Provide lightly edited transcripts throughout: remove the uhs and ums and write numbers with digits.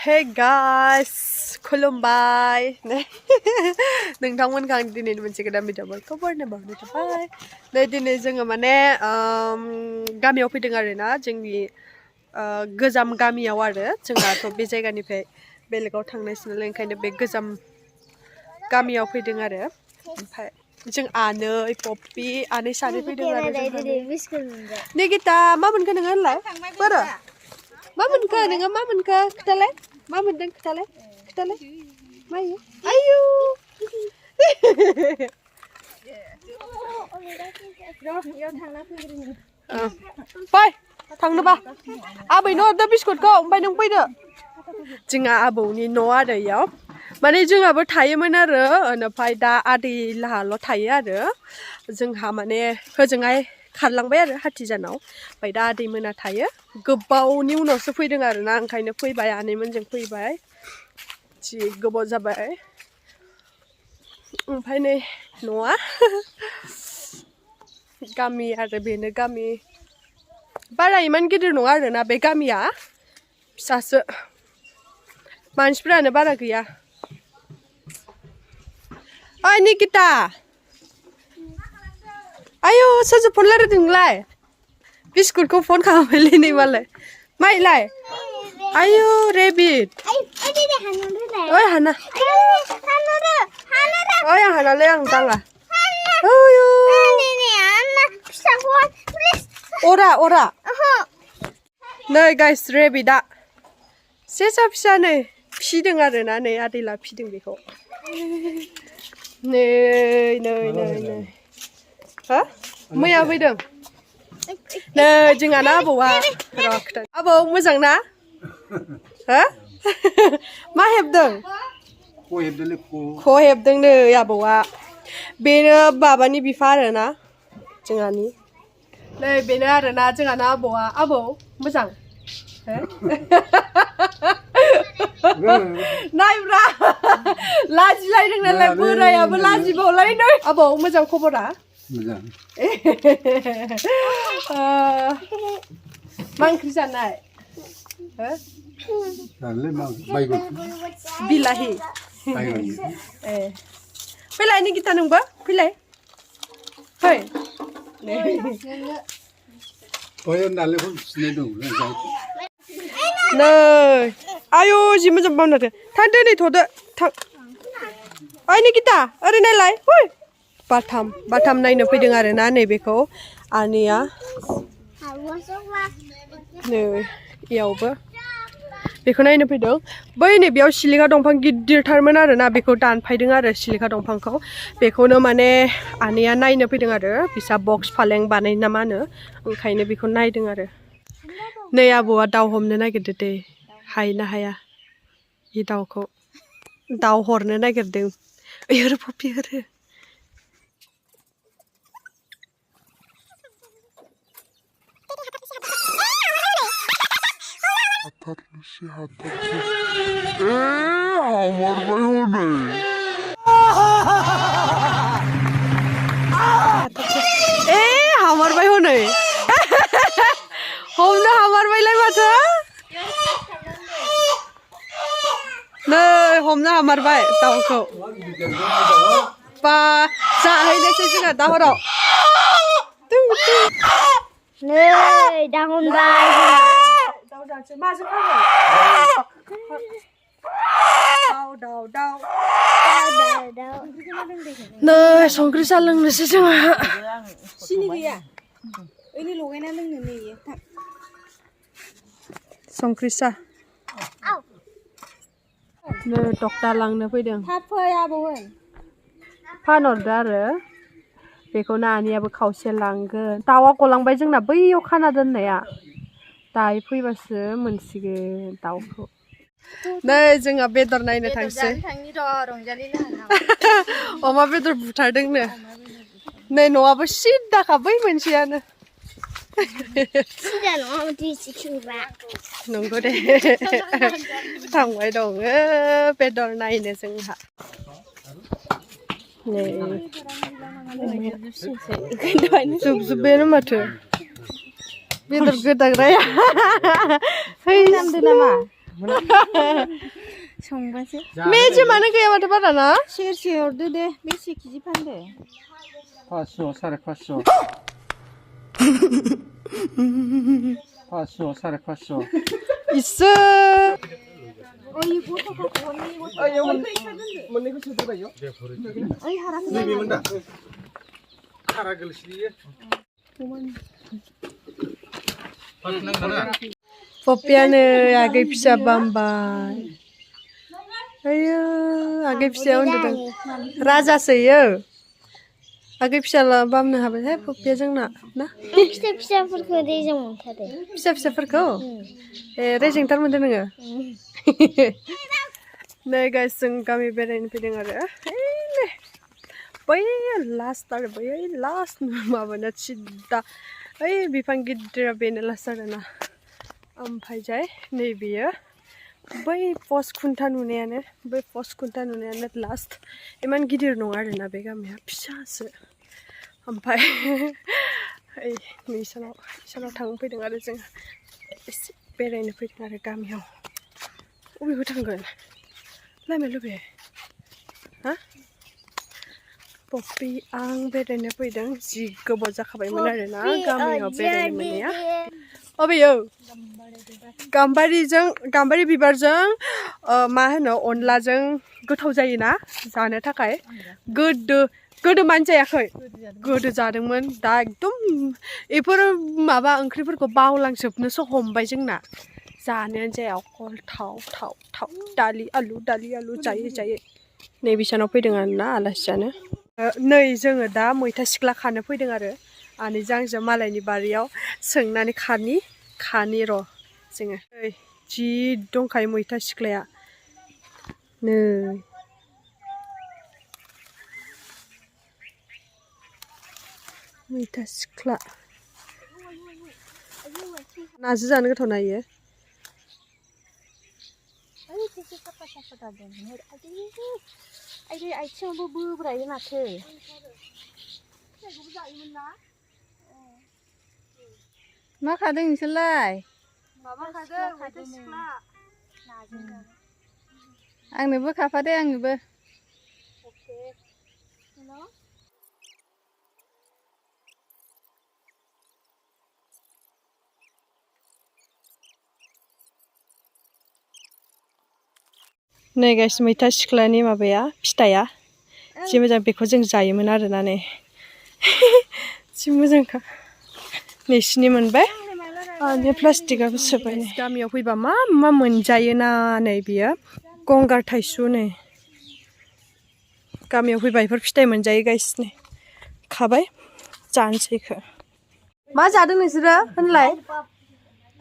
Hey guys, Gwbao. Nोंथांमोनखौ आं दिनै मोनसे गोदान भिडिअ'आव खबरनो बावनो थाबाय। नै दिनै जोङो माने गामियाव फैदों आरोना जोंनि गोजाम गामियाव आरो जोंहाथ' बे जायगानिफ्राय बेलेगाव थांनायसै नालाय ओंखायनो बे गोजाम गामियाव फैदों आरो ओमफ्राय जों आनै पप्पी आनै सानै फैदों आरो निगिता मा मोनखो नोङो होनलाय बोरो मा मोनखो नोङो मा मोनखो खोथालाय मा मोनदों खोथालाय मायो आयु फै थांनोबा आबैनो हरदो बिस्कुटखौ ओमफ्राय नों फैदो जोंहा आबौनि न' आरो इयाव माने जोंहाबो थायोमोन आरो ओमफ्राय दा आदै लाहाल' थायो आरो जोंहा माने होजोंहाय खारलांबाय आरो हाथिजानाव ओमफ्राय दा आदै मोना थायो गोबावनि उनावसो फैदों आरोना ओंखायनो फैबाय आनैमोनजों फैबाय जि गोबाव जाबाय ओमफ्राय नै न'आ गामि आरो बेनो गामि बारा इमान गिदिर नङा आरोना बे गामिया फिसासो मानसिफ्रानो बारा गैया ओइ निकिता आयु सोरजों फन रायलायदों नोंलाय बिस्कुटखौ फन खालामबायलै नै मालाय माइलाय आयु रेबिट ओइ हाना ओइ आं हानालै आं दाङा आयु अरा नै गाइस रेबिटआ सेसा फिसा नै फिदों आरोना नै आदैला फिदों बेखौ नै हो मैया फैदों नै जोंहाना आबौआ र' खोथा आबौ मोजां ना हो मा हेबदों ख' हेबदों नै आबौआ बेनो बाबानि बिफा आरोना जोंहानि नै बेनो आरोना जोंहाना आबौआ आबौ मोजां नायब्रा लाजिलायदों नालाय बोरायाबो लाजिबावलाय नै आबौ मोजां खबरा मोजां मा ओंख्रि जानाय बिलाहि ए फैलाय निकिता नोंबो फैलाय फै नै आयु जि मोजां बावनादो थां दिनै थ'दो थां ओइ निकिता ओरै नायलाय फै बाथाम नायनो फैदों आरोना नैबेखौ आनैया नै इयावबो बेखौ नायनो फैदों बै नैबेयाव सिलिखा दंफां गिदिरथारमोन आरोना बेखौ दानफायदों आरो सिलिखा दंफांखौ बेखौनो माने आनैया नायनो फैदों आरो बिसा बक्स फालें बानाय ना मा होनो ओंखायनो बेखौ नायदों आरो नै आबौआ दाउ हमनो नागिरदो दे हायोना हाया बे दाउखौ दाउ हरनो नागिरदों ओरै पप्पी ओरै हामारबाय हनै हमनो हामारबायलाय माथो नै हमनो हामारबाय दाउखौ बा जाहैनोसै जोंहा दा हराव नै दा हमबाय दाउ जानोसै माजों खागोन दाउ नै संख्रि सा लोंनोसै जोंहा सिनि गैया ओइनो लगायना लोंनो नै संख्रि सा नै डक्टा लांनो फैदों थाब फै आबौ होन फानहरदो आरो बेखौनो आनैयाबो खावसे लांगोन दाउआ गलांबाय जोंना बैयाव खाना दोननाया दायो फैबासो मोनसिगोन दाउखौ नै जोंहा बेदर नायनो थांसै अमा बेदर बुथारदोंनो नै न'आबो सिद्दाखा बै मोनसेयानो नंगौ दे थांबाय दङ बेदर नायनो जोंहा जोबजोब्बायानो माथो बेदर गोदाग्राया नामदो नामा संबासो मेजेमानो गैया माथो बाराना सेरसे हरदो दे बेसे केजि फानदो 500 550 500 550 있어 ओइ गथ'खौ हरनि 아니요 뭔 이거 쓰더라요 ओइ हाराखै 네 뭔다 카라 글씨에 पपियानो आगै फिसा बामबाय आयो आगै फिसाया उन्दुदों राजासो इयो आगै फिसाला बामनो हाबायहाय पपिया जोंना ना फिसा फिसाफोरखौ रेजें मोनथारो फिसा फिसाफोरखौ ए रेजेंथार मोनदों नोङो नै गाइस जों गामि बेरायनो फैदों आरो बै लास्ट आरो बै लास्ट माबाना सिद्दा ओइ बिफां गिदिरा बेनो लास्ट आरोना ओमफ्राय जाय नैबेयो बै पस्ट खुन्था नुनायानो लास्ट इमान गिदिर नङा आरोना बे गामिया फिसासो ओमफ्राय ओइ इसानाव थांनो फैदों आरो जों एसे बेरायनो फैदों आरो गामियाव अबेयाव थांगोन लामाया लबे हा पपि आं बेरायनो फैदों जि गोबाव जाखाबायमोन आरोना गामियाव बेरायनो मोननाया अबेयो गाम्बारि बिबारजों मा होनो अनलाजों गोथाव जायोना जानो थाखाय गोदो मानो जायाखै गोदो जादोंमोन दा एकदम बेफोर माबा ओंख्रिफोरखौ बावलांजोबनोसो हमबाय जोंना जानायानो जाया अकल थाव दालि आलु जायै नै बिसानाव फैदों आरोना आलासि जानो नै जोङो दा मैथा सिख्ला खानो फैदों आरो आनैजों आंजों मालायनि बारियाव सोंनानै खानि र' जोङो जि दंखायो मैथा सिख्लाया नै मैथा सिख्ला नाजों जानो गोथाव ना इयो आइ आथिङावबो बोब्रायो माथो मा खादों नोंसोरलाय माबा खादों मैथा सिख्ला आंनोबो खाफादो आंनोबो नै गाइस मैथा सिख्लानि माबाया फिथाइया जि मोजां बेखौ जों जायोमोन आरोना नै जि मोजांखा नैसिनि मोनबाय आरो प्लास्टिकआबो सोबाय गामियाव फैबा मा मोनजायोना नै बियो गंगार थाइसु नै गामियाव फैबा बेफोर फिथाइ मोनजायो गाइस नै खाबाय जानोसै इखो मा जादों नोंसोरो होनलाय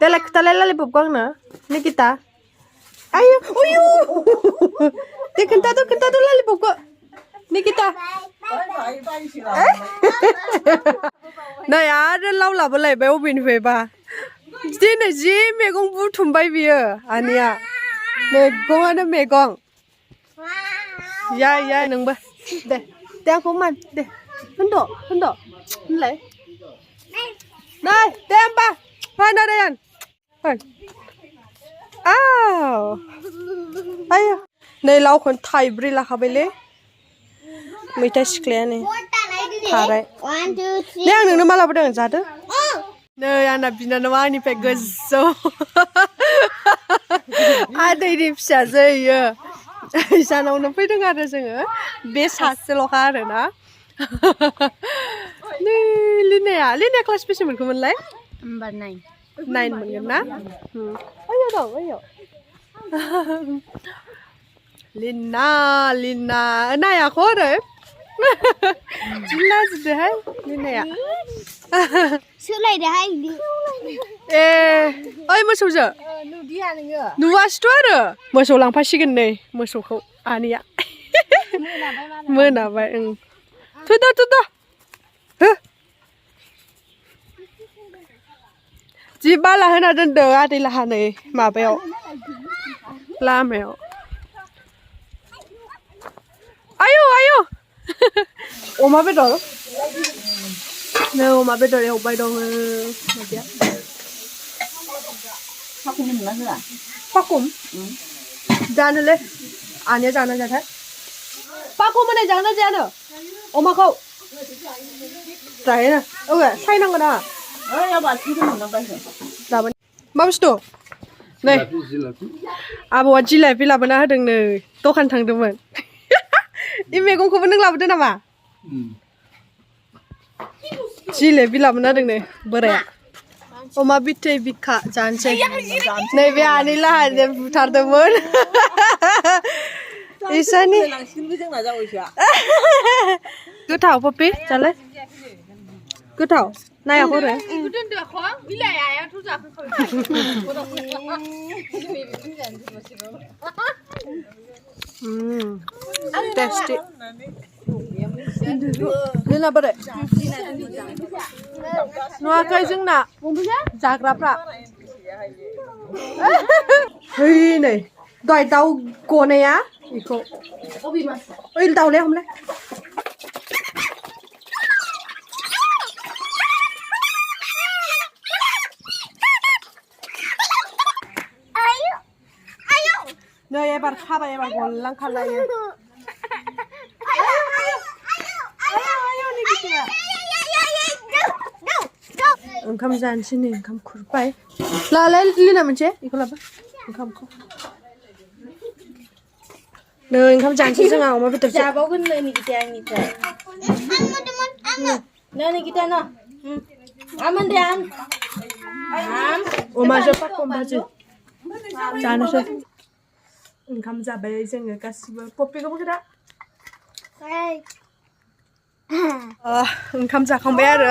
देलाय खोथालाय लालिपपखौ आंनो निकिता आयु उयु दे खोन्थाद' लालिपपखौ निकिता नै आरो लाव लाबोलायबाय अबेनिफ्रायबा दिनै जि मैगं बुथुमबाय बियो आनैया मैगङानो मैगं या नोंबो दे आंखौ मान दे होनद' होनलाय नै दे होमबा फै नारायण फै आयो नै लावखौनो थाइब्रै लाखाबायलै मैथा सिख्लाया नै थाराय दे आं नोंनो मा लाबोदों जादो नै आंना बिनानावा आंनिफ्राय गोजौ आदैनि फिसाजो इयो इसानावनो फैदों आरो जोङो बे सासेल'खा आरोना नै लिनाया क्लास बेसे मोनखोमोनलाय नाम्बार 9 मोनगोन ना ओइयाव दं ओइयाव लिना नायाखौ आरो लाजिदोहाय लिनाया सोलायदोहाय ए ओइ मोसौजो नुदिया नोङो नुवासैथ' आरो मोसौ लांफासिगोन नै मोसौखौ आनैया मोनाबाय थुद' हो जि बाला होना दोनदों आदै लाहा नै माबायाव लामायाव आयौ अमा बेदर नै अमा बेदर एवबाय दङ माबाया साखौनो मोनना होआ 빠꼼. 자는래? 아니야 자는 자타. 빠꼼은 장난 자는. 엄마가. 자이나. 오케이 사이는 거다. 여봐 지금 먹는 거 있어. 나만. 맘스도. 네. 아버와 지레피 라보나 하등네. 또 간탕도면. 이 매공खौबो नों लाबोदो नामा? जिलेबि लाबोना दोंनो बोराया अमा बिथै बिखा जानोसै नैबे आनै लाहाजों बुथारदोंमोन इसानि गोथाव पपि जालाय गोथाव नायाखै रे टेस्टी Lina बोरै नुवाखै जोंना जाग्राफ्रा है नै दहाय दाउ गनाया बेखौ ओइ दाउलाय हमलाय नै एबार खाबाय एबार गनलांखालायो ओंखाम जानोसै नै ओंखाम खुरबाय लालाय लिना मोनसे बेखौ लाबो ओंखामखौ नै ओंखाम जानोसै जोंहा अमा बेदरजों जाबावगोन नै निकिता आंनिफ्राय नै निकिता न आमोन दे आम अमाजों पाकम भाजि जानोसै ओंखाम जाबाय जोङो गासिबो पप्पिखौबो खोथा ओंखाम जाखांबाय आरो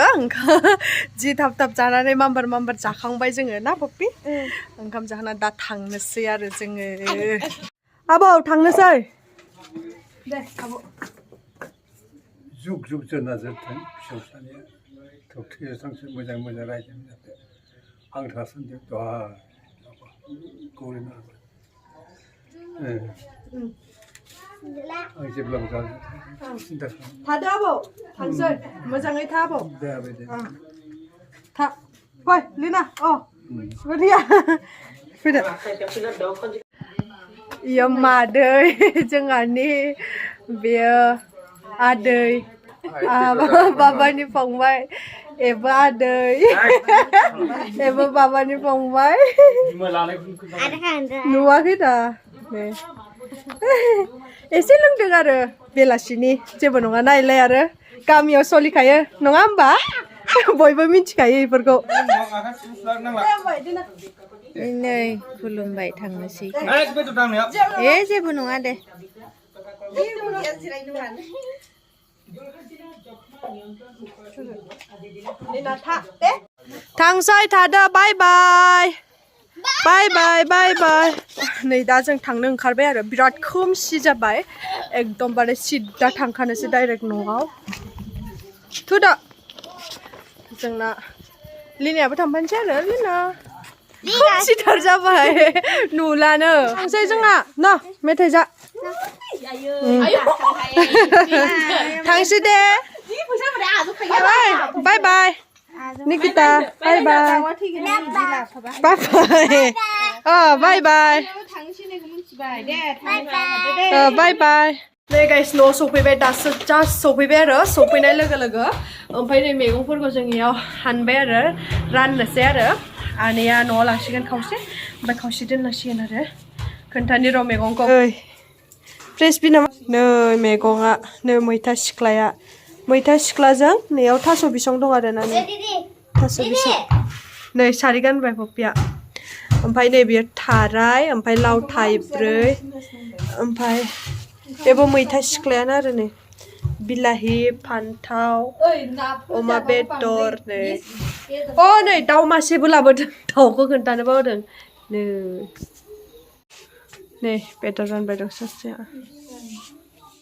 जि थाब थाब जानानै माम्बार जाखांबाय जोङो ना पप्पि ओंखाम जाखांना दा थांनोसै आरो जोङो आबौ थांनोसै दे आबौ जुग जुग जोरना जोरथों फिसौ सानैया थैसांसो मोजां मोजां रायजोनि जाथों आं थासान्दि दहा गौरिना आं जेब्लाबो जाजोबथों सिन्था खालाम थादो आबौ थांसै मोजाङै था आबौ जाबाय दे था फै लिना अ बोरिया फैदो इयो मादै जोंहानि बेयो आदै बाबानि फंबाय एबो आदै एबो बाबानि फंबाय नुवाखै दा एसे लोंदों आरो बेलासिनि जेबो नङा नायलाय आरो गामियाव सोलिखायो नङा होमबा बयबो मिथिखायो बेफोरखौ नै खुलुमबाय थांनोसै जेबो नङा दे थांसै थादो बाय बाय बाय बाय बाय बाय नै दा जों थांनो ओंखारबाय आरो बिराद खोमसि जाबाय एकदमबारे सिद्दा थांखानोसै डाइरेक्ट न'आव थुदो जोंना लिनायाबो थांफानोसै आरो लिना खोमसिथार जाबाय नुलानो थांसै जोंना न मेथाइ जा थांसै दे बाय बाय निकिता बाय बाय बाय बाय बाय बाय बाय नै गाइस न'आव सफैबाय दासो जास्ट सफैबाय आरो सफैनाय लोगो लोगो ओमफ्राय नै मैगंफोरखौ जों इयाव हानबाय आरो राननोसै आरो आनैया न'आव लांसिगोन खावसे ओमफ्राय खावसे दोनलांसिगोन आरो खोन्थानि र' मैगंखौ फ्रेश बि नामा नै मैगङा नै मैथा सिख्लाजों नैयाव थास' बिसं दं आरो ना नै थास' बिसं नै सारि गानबाय पप्पिया ओमफ्राय नै बेयो थाराय ओमफ्राय लाव थाइब्रै ओमफ्राय बेबो मैथा सिख्लायानो आरो नै बिलाहि फान्थाव अमा बेदर नै अ नै दाउ मासेबो लाबोदों दाउखौ खोन्थानो बावदों नै बेदर रानबाय दं सासेया